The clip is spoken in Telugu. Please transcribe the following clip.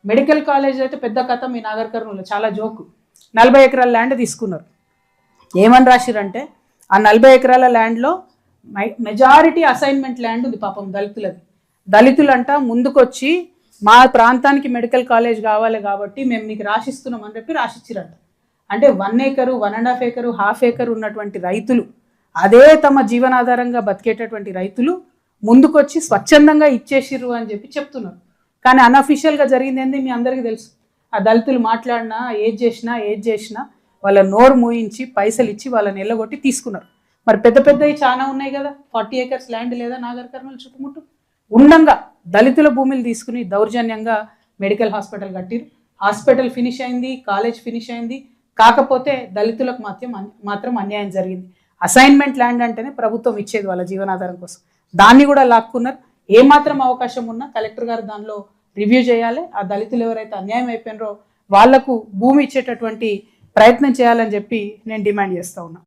మెడికల్ కాలేజ్ అయితే పెద్ద కథ మీ నాగర్ కర్నూలు, చాలా జోకు. 40 ఎకరాల ల్యాండ్ తీసుకున్నారు. ఏమని రాసిరంటే ఆ 40 ఎకరాల ల్యాండ్లో మెజారిటీ అసైన్మెంట్ ల్యాండ్ ఉంది పాపం దళితులది. దళితులంట ముందుకొచ్చి మా ప్రాంతానికి మెడికల్ కాలేజ్ కావాలి కాబట్టి మేము మీకు రాసిస్తున్నాం అని చెప్పి రాసిచ్చిరంట. అంటే 1 ఏకరు, 1.5 ఏకరు, ½ ఏకరు ఉన్నటువంటి రైతులు, అదే తమ జీవనాధారంగా బతికేటటువంటి రైతులు ముందుకొచ్చి స్వచ్ఛందంగా ఇచ్చేసిర్రు అని చెప్పి చెప్తున్నారు. కానీ అన్అఫీషియల్గా జరిగింది ఏంది మీ అందరికీ తెలుసు. ఆ దళితులు మాట్లాడినా ఏది చేసినా వాళ్ళ నోరు మూయించి పైసలు ఇచ్చి వాళ్ళని ఎల్లగొట్టి తీసుకున్నారు. మరి పెద్ద పెద్దవి చాలా ఉన్నాయి కదా. 40 ఏకర్స్ ల్యాండ్ లేదా నాగర్ కర్నూలు చుట్టుముట్టు ఉండంగా దళితుల భూమిని తీసుకుని దౌర్జన్యంగా మెడికల్ హాస్పిటల్ కట్టిరు. హాస్పిటల్ ఫినిష్ అయింది, కాలేజ్ ఫినిష్ అయింది. కాకపోతే దళితులకు మాత్రం అన్యాయం జరిగింది. అసైన్మెంట్ ల్యాండ్ అంటేనే ప్రభుత్వం ఇచ్చేది వాళ్ళ జీవనాధారం కోసం, దాన్ని కూడా లాక్కున్నారు. ఏమాత్రం అవకాశం ఉన్నా కలెక్టర్ గారు దానిలో రివ్యూ చేయాలి. ఆ దళితులు ఎవరైతే అన్యాయం అయిపోయినారో వాళ్లకు భూమి ఇచ్చేటటువంటి ప్రయత్నం చేయాలని చెప్పి నేను డిమాండ్ చేస్తూ ఉన్నా.